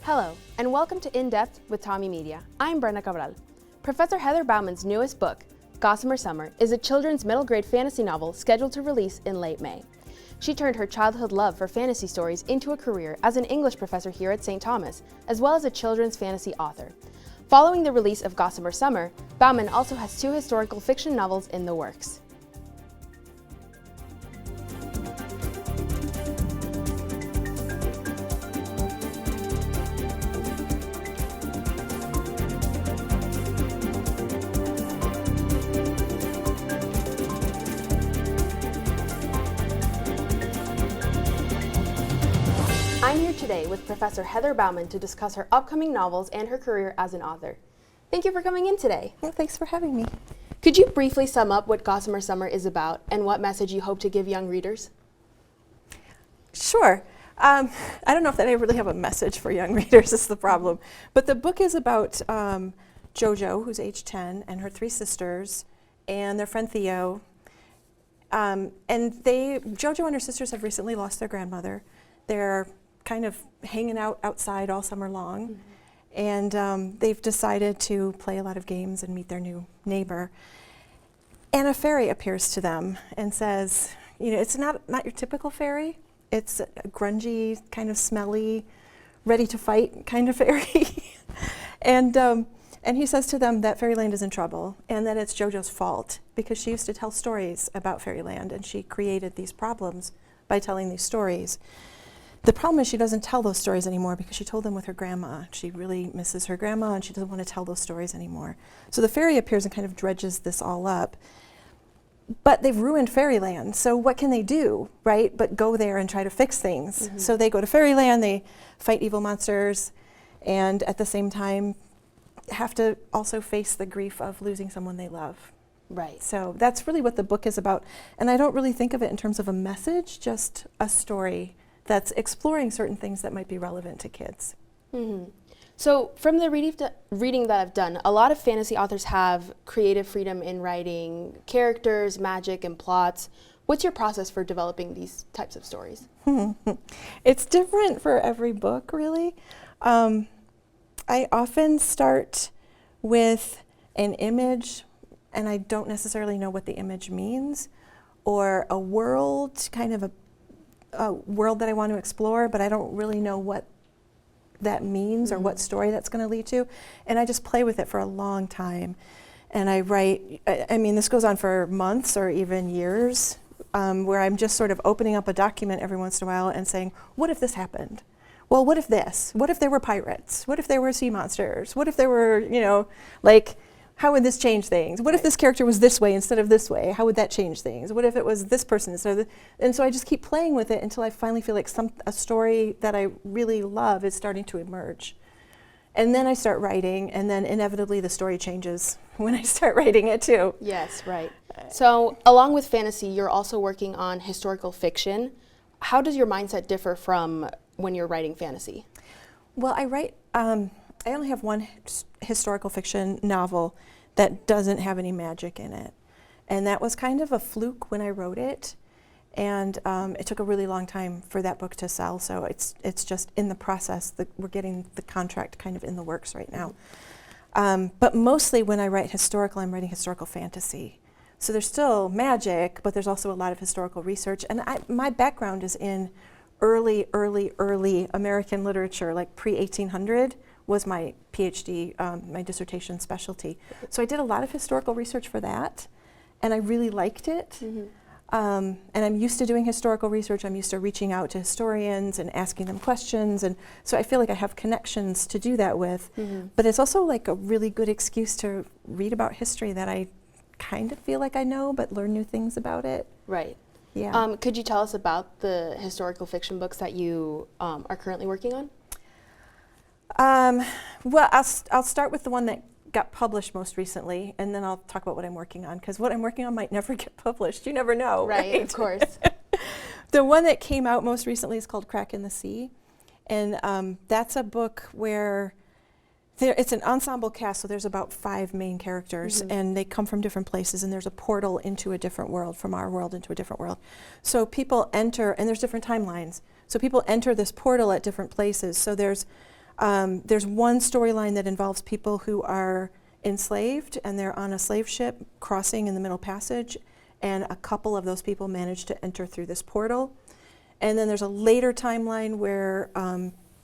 Hello, and welcome to In Depth with Tommy Media. I'm Brenda Cabral. Professor Heather Bouwman's newest book, Gossamer Summer, is a children's middle grade fantasy novel scheduled to release in late May. She turned her childhood love for fantasy stories into a career as an English professor here at St. Thomas, as well as a children's fantasy author. Following the release of Gossamer Summer, Bouwman also has 2 historical fiction novels in the works. I'm here today with Professor Heather Bouwman to discuss her upcoming novels and her career as an author. Thank you for coming in today. Well, thanks for having me. Could you briefly sum up what Gossamer Summer is about and what message you hope to give young readers? Sure. I don't know if that I really have a message for young readers is the problem. But the book is about JoJo, who's age 10, and her 3 sisters, and their friend Theo. And JoJo and her sisters have recently lost their grandmother. They're kind of hanging out outside all summer long. Mm-hmm. And they've decided to play a lot of games and meet their new neighbor. And a fairy appears to them and says, you know, it's not your typical fairy. It's a grungy, kind of smelly, ready to fight kind of fairy. And he says to them that Fairyland is in trouble and that it's JoJo's fault because she used to tell stories about Fairyland and she created these problems by telling these stories. The problem is she doesn't tell those stories anymore because she told them with her grandma. She really misses her grandma and she doesn't want to tell those stories anymore. So the fairy appears and kind of dredges this all up. But they've ruined Fairyland, so what can they do, right? But go there and try to fix things. Mm-hmm. So they go to Fairyland, they fight evil monsters, and at the same time have to also face the grief of losing someone they love. Right. So that's really what the book is about. And I don't really think of it in terms of a message, just a story that's exploring certain things that might be relevant to kids. Mm-hmm. So from the reading that I've done, a lot of fantasy authors have creative freedom in writing offerings, magic, and plots. What's your process for developing these types of stories? It's different for every book, really. I often start with an image, and I don't necessarily know what the image means, or a world, kind of a world that I want to explore, but I don't really know what that means or what story that's going to lead to. And I just play with it for a long time. And I write, I mean, this goes on for months or even years, where I'm just sort of opening up a document every once in a while and saying, what if this happened? Well, what if this? What if there were pirates? What if there were sea monsters? What if there were, you know, like, how would this change things? What if this character was this way instead of this way? How would that change things? What if it was this person instead of and so I just keep playing with it until I finally feel like a story that I really love is starting to emerge. And then I start writing, and then inevitably the story changes when I start writing it too. Yes, right. So along with fantasy, you're also working on historical fiction. How does your mindset differ from when you're writing fantasy? Well, I only have one historical fiction novel that doesn't have any magic in it. And that was kind of a fluke when I wrote it. And it took a really long time for that book to sell. So it's just in the process that we're getting the contract kind of in the works right now. But mostly when I write historical, I'm writing historical fantasy. So there's still magic, but there's also a lot of historical research. And my background is in early American literature, like pre-1800. Was my PhD, my dissertation specialty. So I did a lot of historical research for that, and I really liked it. Mm-hmm. And I'm used to doing historical research. I'm used to reaching out to historians and asking them questions, and so I feel like I have connections to do that with. Mm-hmm. But it's also like a really good excuse to read about history that I kind of feel like I know, but learn new things about it. Right. Yeah. Could you tell us about the historical fiction books that you are currently working on? Well, I'll start with the one that got published most recently, and then I'll talk about what I'm working on, because what I'm working on might never get published. You never know, right? Of course. The one that came out most recently is called Crack in the Sea, and that's a book where it's an ensemble cast, so there's about 5 main characters, mm-hmm. and they come from different places, and there's a portal into a different world, from our world into a different world. So people enter, and there's different timelines. So people enter this portal at different places. So there's There's one storyline that involves people who are enslaved and they're on a slave ship crossing in the Middle Passage, and a couple of those people manage to enter through this portal. And then there's a later timeline where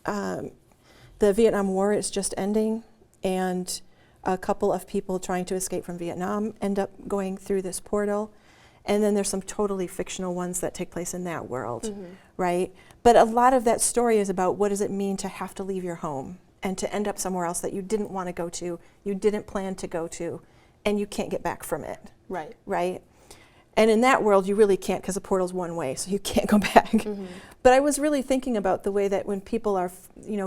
the Vietnam War is just ending, and a couple of people trying to escape from Vietnam end up going through this portal. And then there's some totally fictional ones that take place in that world, right? But a lot of that story is about what does it mean to have to leave your home and to end up somewhere else that you didn't want to go to, you didn't plan to go to, and you can't get back from it. Right. Right? And in that world, you really can't, because the portal's one way, so you can't go back. But I was really thinking about the way that when people are,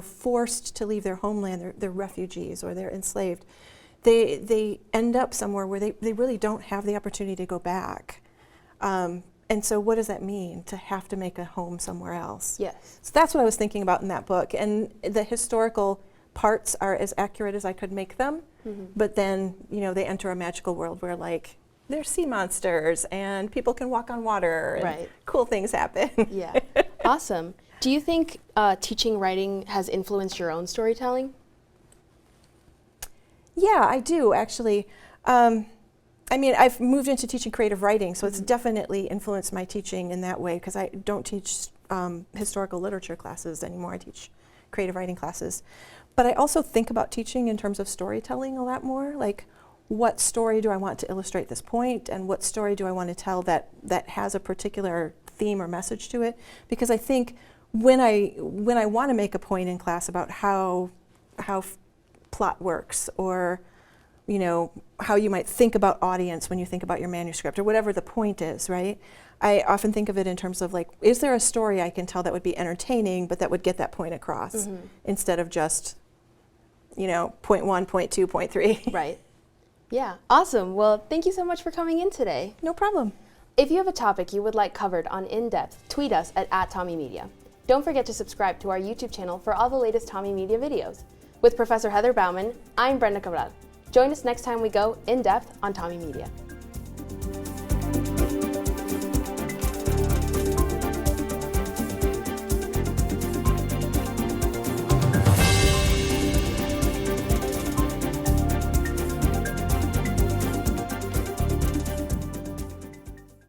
forced to leave their homeland, they're refugees or they're enslaved, they end up somewhere where they really don't have the opportunity to go back. And so what does that mean, to have to make a home somewhere else? Yes. So that's what I was thinking about in that book. And the historical parts are as accurate as I could make them. But then, they enter a magical world where, like, there's sea monsters and people can walk on water and cool things happen. Yeah. Awesome. Do you think teaching writing has influenced your own storytelling? Yeah, I do, actually. I've moved into teaching creative writing, so it's definitely influenced my teaching in that way, because I don't teach historical literature classes anymore. I teach creative writing classes. But I also think about teaching in terms of storytelling a lot more, like, what story do I want to illustrate this point, and what story do I want to tell that has a particular theme or message to it? Because I think when I want to make a point in class about how plot works, or how you might think about audience when you think about your manuscript, or whatever the point is, right? I often think of it in terms of, like, is there a story I can tell that would be entertaining but that would get that point across, instead of just point 1, point 2, point 3. Right. Yeah, awesome. Well, thank you so much for coming in today. No problem. If you have a topic you would like covered on In Depth, tweet us at @TommyMedia. Don't forget to subscribe to our YouTube channel for all the latest Tommy Media videos. With Professor Heather Bouwman, I'm Brenda Cabral. Join us next time we go In Depth on Tommy Media.